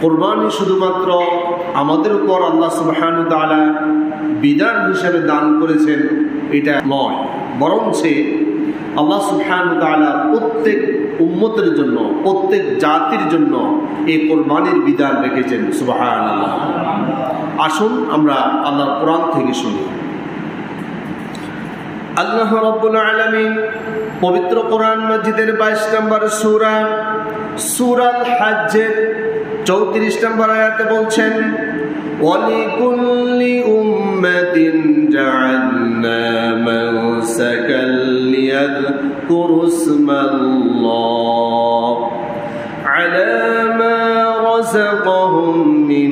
কোরবানি শুধুমাত্র আমাদের উপর আল্লাহ সুবহানাহু ওয়া তাআলা বিধান হিসেবে দান করেছেন এটা নয়, বরঞ্চ আল্লাহ সুবহানাহু ওয়া তাআলা প্রত্যেক উম্মতের জন্য, প্রত্যেক জাতির জন্য এই কোরবানির বিধান রেখেছেন। সুবহানাল্লাহ। আসুন আমরা আল্লাহর কোরআন থেকে শুনি। আল্লাহ রাব্বুল আলামিন পবিত্র কোরআন মাজিদের 22 নম্বর সূরা সূরাল হজ্জের 34 নম্বর আয়াতে বলছেন, ওয়ালিকুল্লি উম্মাতিন জাআলনা মানসাকাল লিয়াযকুরু ইসমাল্লাহ আলা মা রাযাকাহুম মিন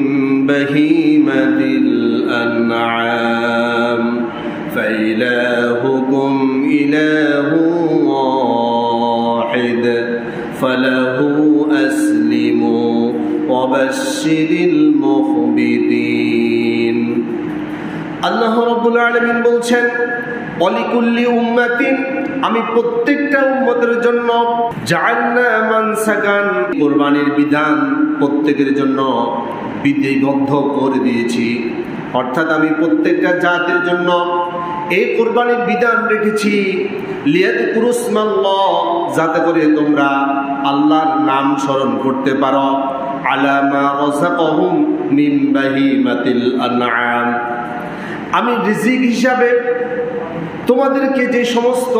বাহীমাতিল আনআম فإلهكم إله واحد فله أسلموا وبشر المخبتين। আল্লাহ রাব্বুল আলামিন বলছেন, ওয়ালিকুল্লি উম্মাতিন, আমি প্রত্যেকটা উম্মতের জন্য জাআলনা মানসাকান, কুরবানির বিধান প্রত্যেকের জন্য বিধিবদ্ধ করে দিয়েছি। অর্থাৎ আমি প্রত্যেকটা জাতির জন্য এই কোরবানির বিধান রেখেছি, লিয়াযকুরু ইসমাল্লাহ, যাতে করে তোমরা আল্লাহর নাম স্মরণ করতে পারো, আলা মা রাযাকাহুম মিন বাহীমাতিল আনআম, আমি রিজিক হিসাবে তোমাদেরকে যে সমস্ত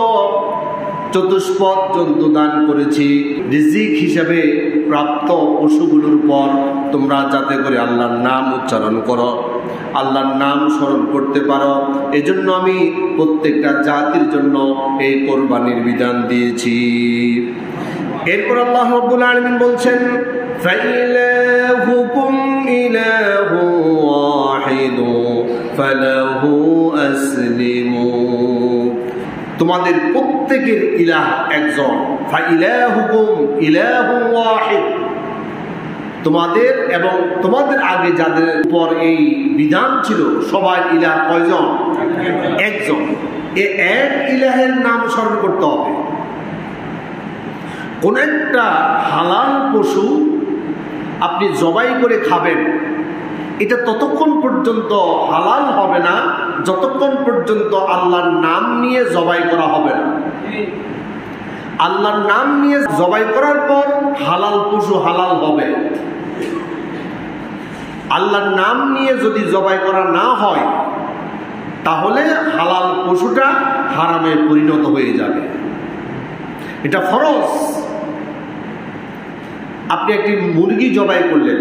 চতুষ্পদ জন্তু দান করেছি, রিজিক হিসাবে প্রাপ্ত পশুগুলোর পর তোমরা যাতে করে আল্লাহর নাম উচ্চারণ করো, আল্লাহর নাম স্মরণ করতে পারো, এজন্য আমি প্রত্যেকটা জাতির জন্য এই কোরবানির বিধান দিয়েছি। এরপর আল্লাহ রাব্বুল আলামিন বলছেন, ফাইলাহুকুম ইলাহু ওয়াহিদু ফালাহু আসলিমু, তোমাদের প্রত্যেকের ইলাহ একজন, ফাইলাহুকুম ইলাহু ওয়াহিদ, তোমাদের এবং তোমাদের আগে যাদের উপর এই বিধান ছিল সবাই ইলাহ কয়জন? একজন। এই এক ইলাহের নাম স্মরণ করতে হবে। কোন একটা হালাল পশু আপনি জবাই করে খাবেন, এটা ততক্ষণ পর্যন্ত হালাল হবে না যতক্ষণ পর্যন্ত আল্লাহর নাম নিয়ে জবাই করা হবে না। আল্লাহর নাম নিয়ে জবাই করার পর হালাল পশু হালাল হবে। আল্লাহর নাম নিয়ে যদি জবাই করা না হয় তাহলে হালাল পশুটা হারামে পরিণত হয়ে যাবে। এটা ফরজ। আপনি একটি মুরগি জবাই করলেন,